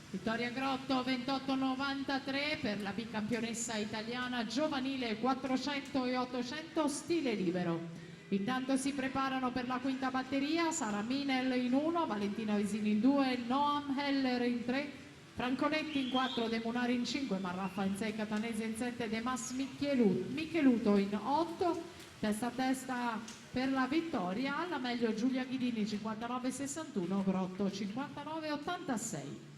Vittoria Grotto 28,93 per la bicampionessa italiana giovanile 400 e 800 stile libero. Intanto si preparano per la quinta batteria Sara Minel in 1, Valentina Vesini in 2, Noam Heller in 3, Franconetti in 4, De Munari in 5, Marraffa in 6, Catanese in 7, De Mas Micheluto in 8. Testa a testa per la vittoria, alla meglio Giulia Ghidini 59,61, Grotto 59,86.